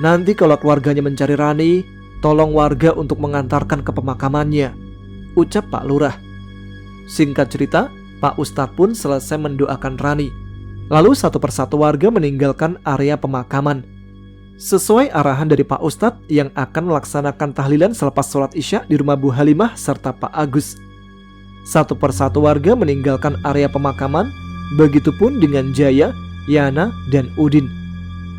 Nanti kalau keluarganya mencari Rani, tolong warga untuk mengantarkan ke pemakamannya, ucap Pak Lurah. Singkat cerita, Pak Ustadz pun selesai mendoakan Rani. Lalu satu persatu warga meninggalkan area pemakaman. Sesuai arahan dari Pak Ustadz yang akan melaksanakan tahlilan selepas sholat Isya di rumah Bu Halimah serta Pak Agus. Satu persatu warga meninggalkan area pemakaman, begitupun dengan Jaya, Yana, dan Udin.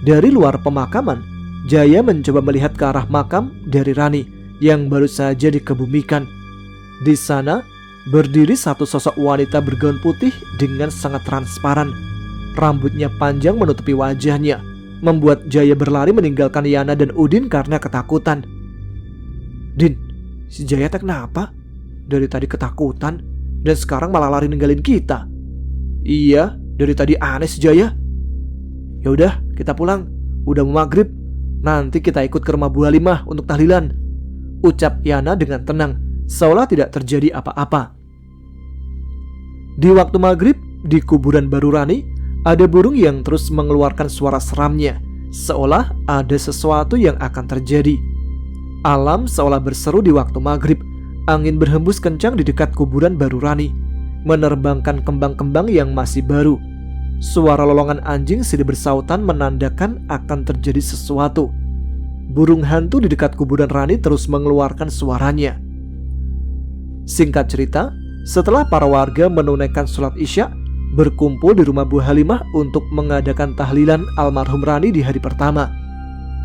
Dari luar pemakaman, Jaya mencoba melihat ke arah makam dari Rani yang baru saja dikebumikan. Di sana berdiri satu sosok wanita bergaun putih dengan sangat transparan. Rambutnya panjang menutupi wajahnya, membuat Jaya berlari meninggalkan Yana dan Udin karena ketakutan. Din, si Jaya tak kenapa? Dari tadi ketakutan dan sekarang malah lari ninggalin kita. Iya, dari tadi aneh si Jaya. Ya udah, kita pulang. Udah mau maghrib. Nanti kita ikut ke rumah Bu Halimah untuk tahlilan, ucap Yana dengan tenang, seolah tidak terjadi apa-apa. Di waktu maghrib, di kuburan baru Rani, ada burung yang terus mengeluarkan suara seramnya, seolah ada sesuatu yang akan terjadi. Alam seolah berseru di waktu maghrib. Angin berhembus kencang di dekat kuburan baru Rani, menerbangkan kembang-kembang yang masih baru. Suara lolongan anjing silih bersautan menandakan akan terjadi sesuatu. Burung hantu di dekat kuburan Rani terus mengeluarkan suaranya. Singkat cerita, setelah para warga menunaikan sholat Isya, berkumpul di rumah Bu Halimah untuk mengadakan tahlilan almarhum Rani di hari pertama.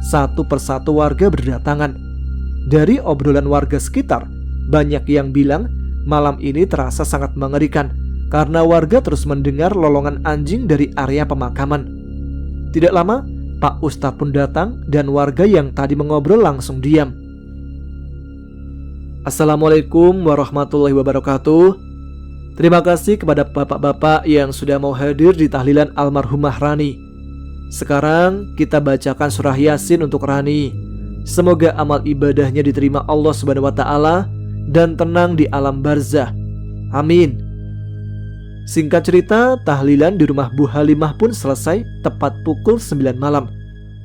Satu persatu warga berdatangan. Dari obrolan warga sekitar, banyak yang bilang malam ini terasa sangat mengerikan karena warga terus mendengar lolongan anjing dari area pemakaman. Tidak lama, Pak Ustadz pun datang dan warga yang tadi mengobrol langsung diam. Assalamualaikum warahmatullahi wabarakatuh. Terima kasih kepada bapak-bapak yang sudah mau hadir di tahlilan almarhumah Rani. Sekarang kita bacakan surah Yasin untuk Rani. Semoga amal ibadahnya diterima Allah Subhanahu wa taala dan tenang di alam barzah. Amin. Singkat cerita, tahlilan di rumah Bu Halimah pun selesai tepat pukul 9 malam.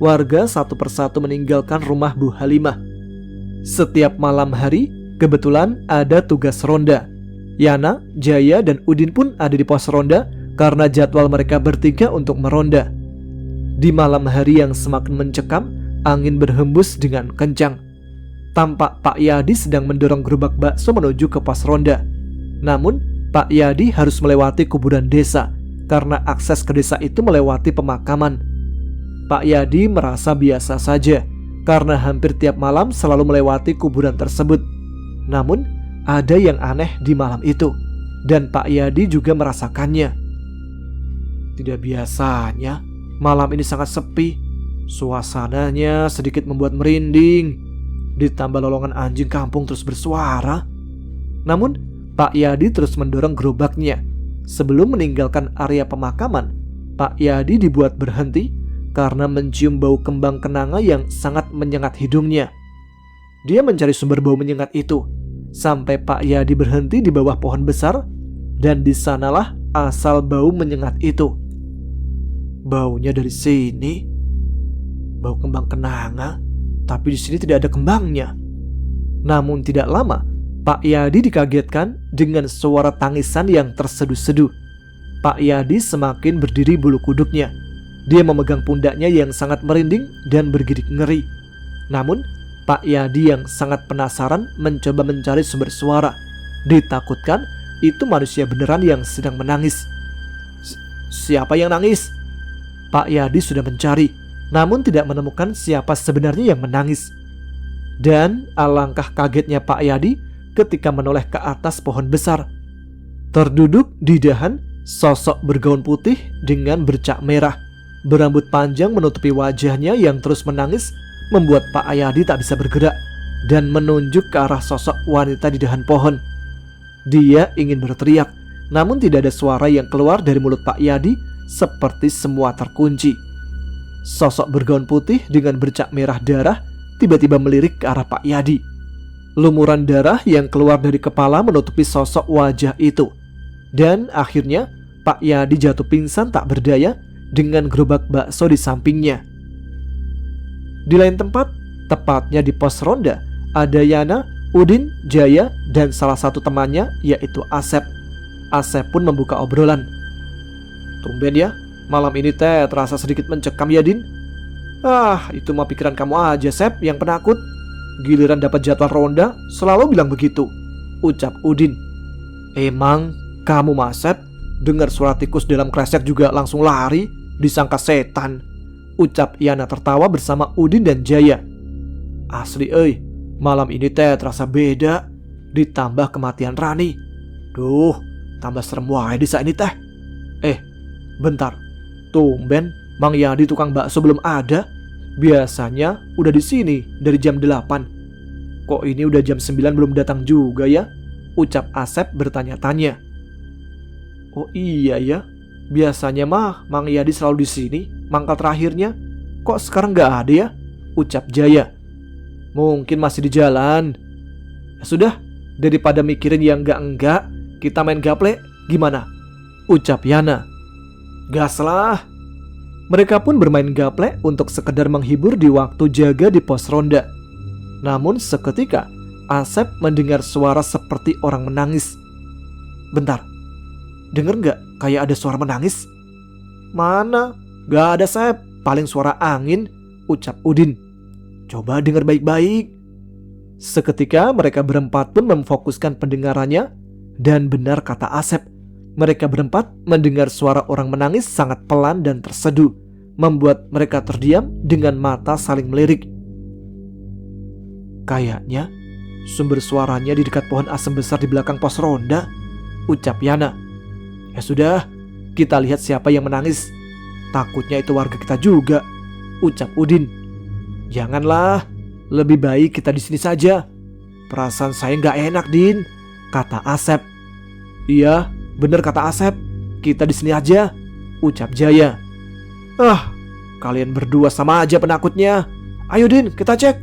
Warga satu persatu meninggalkan rumah Bu Halimah. Setiap malam hari, kebetulan ada tugas ronda. Yana, Jaya, dan Udin pun ada di pos ronda karena jadwal mereka bertiga untuk meronda. Di malam hari yang semakin mencekam, angin berhembus dengan kencang. Tampak Pak Yadi sedang mendorong gerobak bakso menuju ke pos ronda. Namun, Pak Yadi harus melewati kuburan desa karena akses ke desa itu melewati pemakaman. Pak Yadi merasa biasa saja karena hampir tiap malam selalu melewati kuburan tersebut. Namun, ada yang aneh di malam itu, dan Pak Yadi juga merasakannya. Tidak biasanya, malam ini sangat sepi. Suasananya sedikit membuat merinding. Ditambah lolongan anjing kampung terus bersuara. Namun, Pak Yadi terus mendorong gerobaknya. Sebelum meninggalkan area pemakaman, Pak Yadi dibuat berhenti karena mencium bau kembang kenanga yang sangat menyengat hidungnya. Dia mencari sumber bau menyengat itu sampai Pak Yadi berhenti di bawah pohon besar, dan di sanalah asal bau menyengat itu. Baunya dari sini, bau kembang kenanga, tapi di sini tidak ada kembangnya. Namun tidak lama, Pak Yadi dikagetkan dengan suara tangisan yang terseduh-seduh. Pak Yadi semakin berdiri bulu kuduknya. Dia memegang pundaknya yang sangat merinding dan bergidik ngeri. Namun, Pak Yadi yang sangat penasaran mencoba mencari sumber suara. Ditakutkan itu manusia beneran yang sedang menangis. Siapa yang nangis? Pak Yadi sudah mencari, namun tidak menemukan siapa sebenarnya yang menangis. Dan alangkah kagetnya Pak Yadi ketika menoleh ke atas pohon besar. Terduduk di dahan, sosok bergaun putih dengan bercak merah, berambut panjang menutupi wajahnya yang terus menangis, membuat Pak Yadi tak bisa bergerak dan menunjuk ke arah sosok wanita di dahan pohon. Dia ingin berteriak, namun tidak ada suara yang keluar dari mulut Pak Yadi, seperti semua terkunci. Sosok bergaun putih dengan bercak merah darah tiba-tiba melirik ke arah Pak Yadi. Lumuran darah yang keluar dari kepala menutupi sosok wajah itu. Dan akhirnya Pak Yadi jatuh pingsan tak berdaya dengan gerobak bakso di sampingnya. Di lain tempat, tepatnya di pos ronda, ada Yana, Udin, Jaya, dan salah satu temannya yaitu Asep. Asep pun membuka obrolan. Tumben ya, malam ini teh terasa sedikit mencekam ya, Din? Itu mah pikiran kamu aja, Sep, yang penakut. Giliran dapat jadwal ronda, selalu bilang begitu, ucap Udin. Emang kamu, Mas Sep, dengar suara tikus dalam kresek juga langsung lari, disangka setan, ucap Yana tertawa bersama Udin dan Jaya. Asli malam ini teh terasa beda, ditambah kematian Rani. Duh, tambah serem wae desa ini teh. Bentar, tumben Mang Yadi tukang bakso belum ada. Biasanya udah di sini dari jam 8. Kok ini udah jam 9 belum datang juga ya? Ucap Asep bertanya-tanya. Oh iya ya, biasanya mah Mang Yadi selalu di sini, mangkal terakhirnya. Kok sekarang gak ada ya? Ucap Jaya. Mungkin masih di jalan. Ya sudah, daripada mikirin yang enggak, kita main gaple, gimana? Ucap Yana. Gas lah. Mereka pun bermain gaple untuk sekedar menghibur di waktu jaga di pos ronda. Namun seketika, Asep mendengar suara seperti orang menangis. Bentar, denger gak kayak ada suara menangis? Mana? Gak ada, Sep, paling suara angin, ucap Udin. Coba denger baik-baik. Seketika mereka berempat pun memfokuskan pendengarannya. Dan benar kata Asep, mereka berempat mendengar suara orang menangis sangat pelan dan terseduh, membuat mereka terdiam dengan mata saling melirik. Kayaknya sumber suaranya di dekat pohon asem besar di belakang pos ronda, ucap Yana. Ya sudah, kita lihat siapa yang menangis. Takutnya itu warga kita juga, ucap Udin. Janganlah, lebih baik kita di sini saja. Perasaan saya nggak enak, Din, kata Asep. Iya, bener kata Asep. Kita di sini aja, ucap Jaya. Kalian berdua sama aja penakutnya. Ayo Din, kita cek.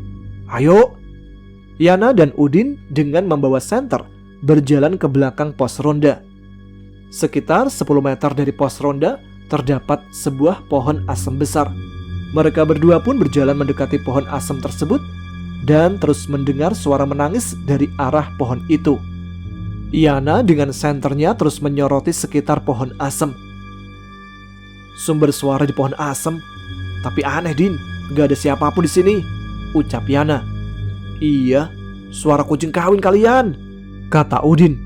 Ayo. Yana dan Udin dengan membawa senter berjalan ke belakang pos ronda. Sekitar 10 meter dari pos ronda terdapat sebuah pohon asem besar. Mereka berdua pun berjalan mendekati pohon asem tersebut dan terus mendengar suara menangis dari arah pohon itu. Yana dengan senternya terus menyoroti sekitar pohon asem. Sumber suara di pohon asem, tapi aneh, Din, gak ada siapapun di sini, ucap Yana. Iya, suara kucing kawin kalian, kata Udin.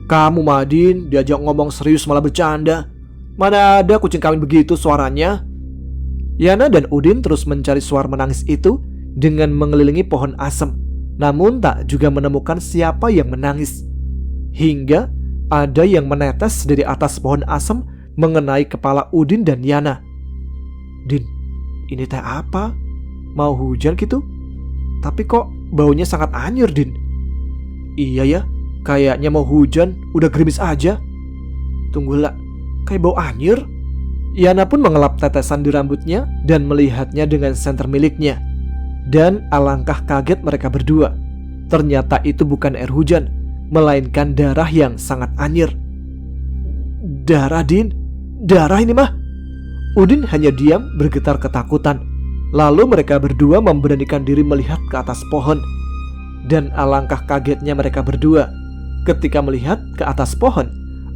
Kamu Madin diajak ngomong serius malah bercanda. Mana ada kucing kawin begitu suaranya. Yana dan Udin terus mencari suara menangis itu dengan mengelilingi pohon asem, namun tak juga menemukan siapa yang menangis. Hingga ada yang menetes dari atas pohon asem mengenai kepala Udin dan Yana. Din, ini teh apa? Mau hujan gitu? Tapi kok baunya sangat anyir, Din. Iya ya, kayaknya mau hujan, udah gerimis aja. Tunggulah, kayak bau anyir. Yana pun mengelap tetesan di rambutnya dan melihatnya dengan senter miliknya. Dan alangkah kaget mereka berdua. Ternyata itu bukan air hujan, melainkan darah yang sangat anyir. Darah, Din? Darah ini mah? Udin hanya diam bergetar ketakutan. Lalu mereka berdua memberanikan diri melihat ke atas pohon. Dan alangkah kagetnya mereka berdua ketika melihat ke atas pohon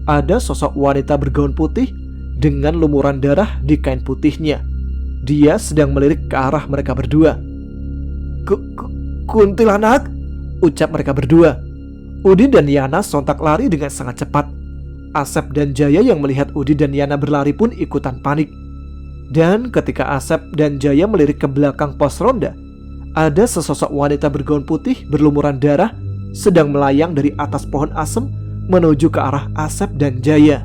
ada sosok wanita bergaun putih dengan lumuran darah di kain putihnya. Dia sedang melirik ke arah mereka berdua. Kuntilanak, ucap mereka berdua. Udin dan Yana sontak lari dengan sangat cepat. Asep dan Jaya yang melihat Udin dan Yana berlari pun ikutan panik. Dan ketika Asep dan Jaya melirik ke belakang pos ronda, ada sesosok wanita bergaun putih berlumuran darah sedang melayang dari atas pohon asem menuju ke arah Asep dan Jaya.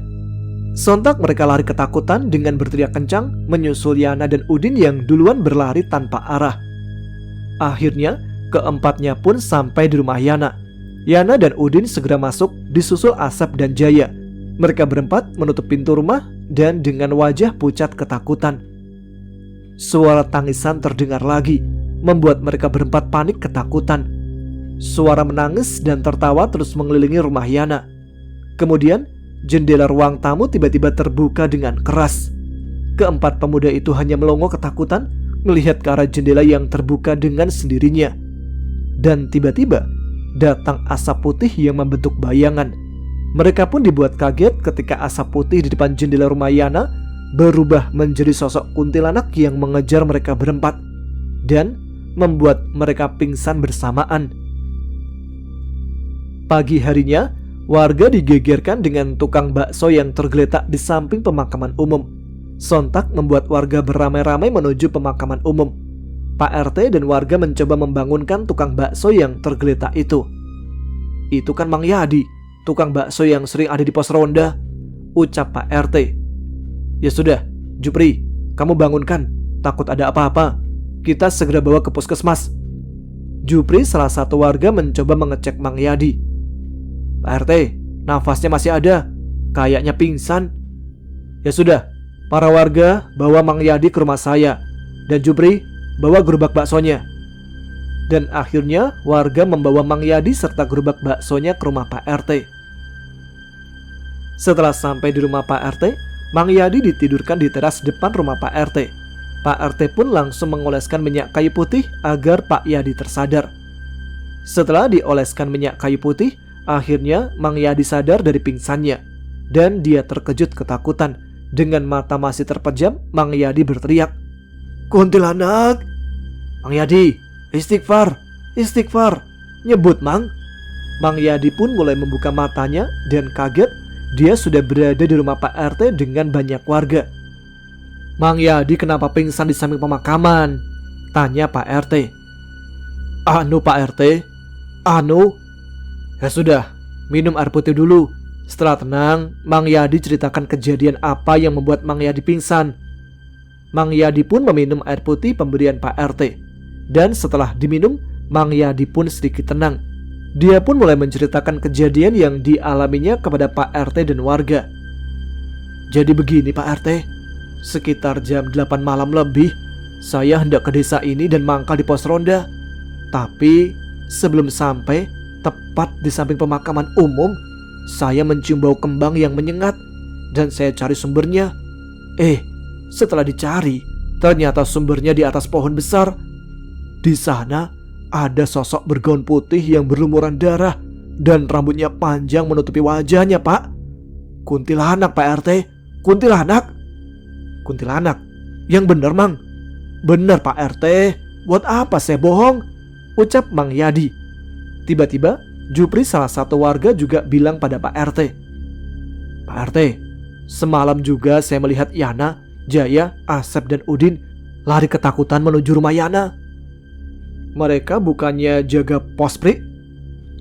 Sontak mereka lari ketakutan dengan berteriak kencang menyusul Yana dan Udin yang duluan berlari tanpa arah. Akhirnya keempatnya pun sampai di rumah Yana. Yana dan Udin segera masuk disusul Asep dan Jaya. Mereka berempat menutup pintu rumah dan dengan wajah pucat ketakutan. Suara tangisan terdengar lagi, membuat mereka berempat panik ketakutan. Suara menangis dan tertawa terus mengelilingi rumah Yana. Kemudian jendela ruang tamu tiba-tiba terbuka dengan keras. Keempat pemuda itu hanya melongo ketakutan melihat ke arah jendela yang terbuka dengan sendirinya. Dan tiba-tiba datang asap putih yang membentuk bayangan. Mereka pun dibuat kaget ketika asap putih di depan jendela rumah Yana berubah menjadi sosok kuntilanak yang mengejar mereka berempat dan membuat mereka pingsan bersamaan. Pagi harinya, warga digegerkan dengan tukang bakso yang tergeletak di samping pemakaman umum. Sontak membuat warga beramai-ramai menuju pemakaman umum. Pak RT dan warga mencoba membangunkan tukang bakso yang tergeletak itu. Itu kan Mang Yadi, tukang bakso yang sering ada di pos ronda, ucap Pak RT. Ya sudah, Jupri, kamu bangunkan, takut ada apa-apa. Kita segera bawa ke puskesmas. Jupri, salah satu warga, mencoba mengecek Mang Yadi. Pak RT, nafasnya masih ada, kayaknya pingsan. Ya sudah, para warga bawa Mang Yadi ke rumah saya, dan Jupri bawa gerobak baksonya. Dan akhirnya warga membawa Mang Yadi serta gerobak baksonya ke rumah Pak RT. Setelah sampai di rumah Pak RT, Mang Yadi ditidurkan di teras depan rumah Pak RT. Pak RT pun langsung mengoleskan minyak kayu putih agar Pak Yadi tersadar. Setelah dioleskan minyak kayu putih, akhirnya Mang Yadi sadar dari pingsannya. Dan dia terkejut ketakutan. Dengan mata masih terpejam, Mang Yadi berteriak, "Kuntilanak!" Mang Yadi, istighfar, istighfar, nyebut Mang. Mang Yadi pun mulai membuka matanya dan kaget. Dia sudah berada di rumah Pak RT dengan banyak warga. Mang Yadi kenapa pingsan di samping pemakaman? Tanya Pak RT. Anu Pak RT, anu. Ya sudah, minum air putih dulu. Setelah tenang, Mang Yadi ceritakan kejadian apa yang membuat Mang Yadi pingsan. Mang Yadi pun meminum air putih pemberian Pak RT. Dan setelah diminum, Mang Yadi pun sedikit tenang. Dia pun mulai menceritakan kejadian yang dialaminya kepada Pak RT dan warga. Jadi begini Pak RT, sekitar jam 8 malam lebih, saya hendak ke desa ini dan mangkal di pos ronda. Tapi sebelum sampai, tepat di samping pemakaman umum, saya mencium bau kembang yang menyengat dan saya cari sumbernya. Setelah dicari, ternyata sumbernya di atas pohon besar. Di sana ada sosok bergaun putih yang berlumuran darah dan rambutnya panjang menutupi wajahnya, Pak. Kuntilanak, Pak RT. Kuntilanak. Kuntilanak. Yang benar, Mang. Benar, Pak RT. Buat apa saya bohong? Ucap Mang Yadi. Tiba-tiba Jupri, salah satu warga, juga bilang pada Pak RT. Pak RT, semalam juga saya melihat Yana, Jaya, Asep dan Udin lari ketakutan menuju rumah Yana. Mereka bukannya jaga pos, Pri?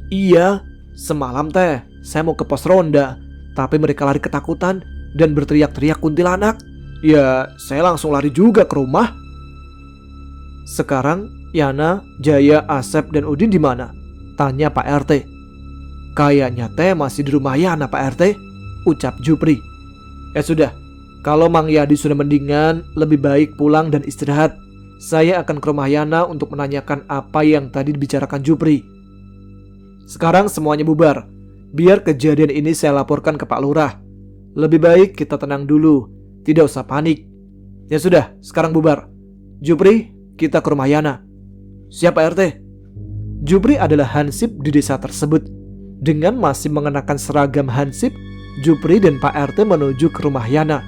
Iya, semalam teh saya mau ke pos ronda, tapi mereka lari ketakutan dan berteriak-teriak kuntilanak. Ya, saya langsung lari juga ke rumah. Sekarang Yana, Jaya, Asep dan Udin di mana? Tanya Pak RT. Kayaknya teh masih di rumah Yana, Pak RT, ucap Jupri. Ya sudah, kalau Mang Yadi sudah mendingan, lebih baik pulang dan istirahat. Saya akan ke rumah Yana untuk menanyakan apa yang tadi dibicarakan Jupri. Sekarang semuanya bubar. Biar kejadian ini saya laporkan ke Pak Lurah. Lebih baik kita tenang dulu, tidak usah panik. Ya sudah, sekarang bubar. Jupri, kita ke rumah Yana. Siap Pak RT. Jupri adalah hansip di desa tersebut. Dengan masih mengenakan seragam hansip, Jupri dan Pak RT menuju ke rumah Yana.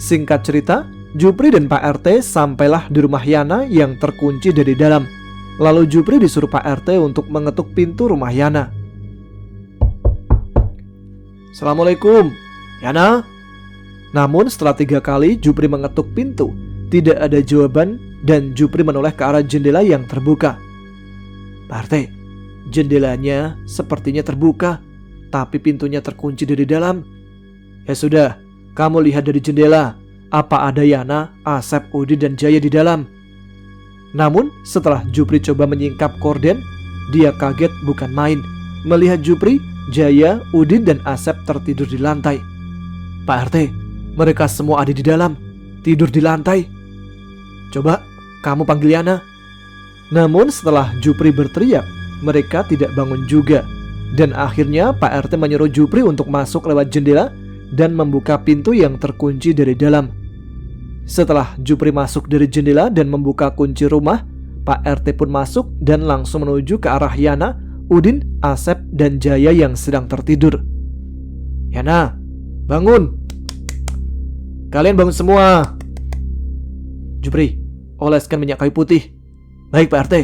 Singkat cerita, Jupri dan Pak RT sampailah di rumah Yana yang terkunci dari dalam. Lalu Jupri disuruh Pak RT untuk mengetuk pintu rumah Yana. Assalamualaikum, Yana. Namun setelah 3 kali Jupri mengetuk pintu, tidak ada jawaban dan Jupri menoleh ke arah jendela yang terbuka. Pak RT, jendelanya sepertinya terbuka, tapi pintunya terkunci dari dalam. Ya sudah, kamu lihat dari jendela, apa ada Yana, Asep, Udin dan Jaya di dalam? Namun setelah Jupri coba menyingkap korden, dia kaget bukan main melihat Jupri, Jaya, Udin dan Asep tertidur di lantai. Pak RT, mereka semua ada di dalam, tidur di lantai. Coba kamu panggil Yana. Namun setelah Jupri berteriak, mereka tidak bangun juga. Dan akhirnya Pak RT menyuruh Jupri untuk masuk lewat jendela dan membuka pintu yang terkunci dari dalam. Setelah Jupri masuk dari jendela dan membuka kunci rumah, Pak RT pun masuk dan langsung menuju ke arah Yana, Udin, Asep, dan Jaya yang sedang tertidur. Yana, bangun. Kalian bangun semua. Jupri, oleskan minyak kayu putih. Baik Pak RT.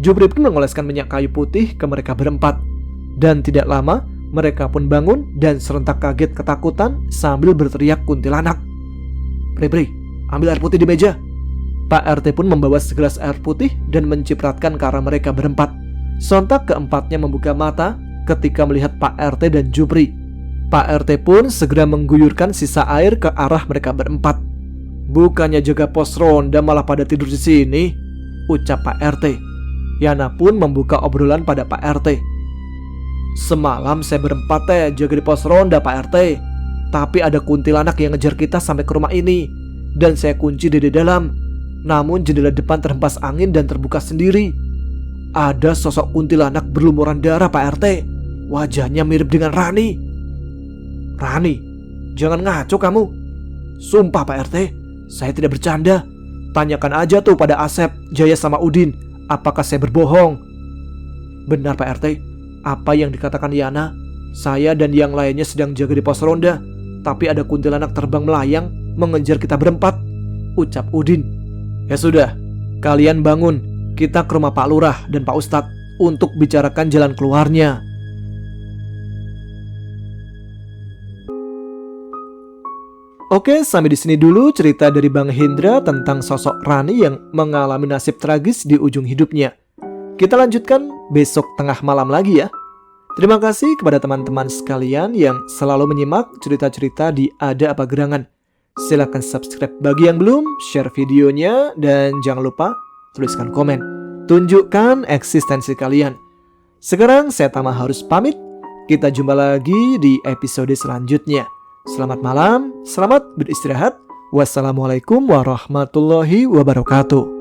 Jupri pun mengoleskan minyak kayu putih ke mereka berempat. Dan tidak lama, mereka pun bangun dan serentak kaget ketakutan sambil berteriak kuntilanak. Pri, ambil air putih di meja. Pak RT pun membawa segelas air putih dan mencipratkan ke arah mereka berempat. Sontak keempatnya membuka mata ketika melihat Pak RT dan Jupri. Pak RT pun segera mengguyurkan sisa air ke arah mereka berempat. Bukannya jaga pos ronda malah pada tidur di sini, ucap Pak RT. Yana pun membuka obrolan pada Pak RT. Semalam saya berempat jaga di pos ronda Pak RT, tapi ada kuntilanak yang ngejar kita sampai ke rumah ini dan saya kunci dari dalam. Namun jendela depan terhempas angin dan terbuka sendiri. Ada sosok kuntilanak berlumuran darah Pak RT. Wajahnya mirip dengan Rani. Rani, jangan ngaco kamu. Sumpah Pak RT, saya tidak bercanda. Tanyakan aja tuh pada Asep, Jaya sama Udin, apakah saya berbohong. Benar Pak RT, apa yang dikatakan Yana. Saya dan yang lainnya sedang jaga di pos ronda, tapi ada kuntilanak terbang melayang mengejar kita berempat, ucap Udin. Ya sudah, kalian bangun. Kita ke rumah Pak Lurah dan Pak Ustadz untuk bicarakan jalan keluarnya. Oke, sampai di sini dulu cerita dari Bang Hendra tentang sosok Rani yang mengalami nasib tragis di ujung hidupnya. Kita lanjutkan besok tengah malam lagi ya. Terima kasih kepada teman-teman sekalian yang selalu menyimak cerita-cerita di Ada Apa Gerangan. Silahkan subscribe bagi yang belum, share videonya, dan jangan lupa tuliskan komen. tunjukkan eksistensi kalian. Sekarang saya Tama harus pamit. Kita jumpa lagi di episode selanjutnya. Selamat malam, selamat beristirahat. Wassalamualaikum warahmatullahi wabarakatuh.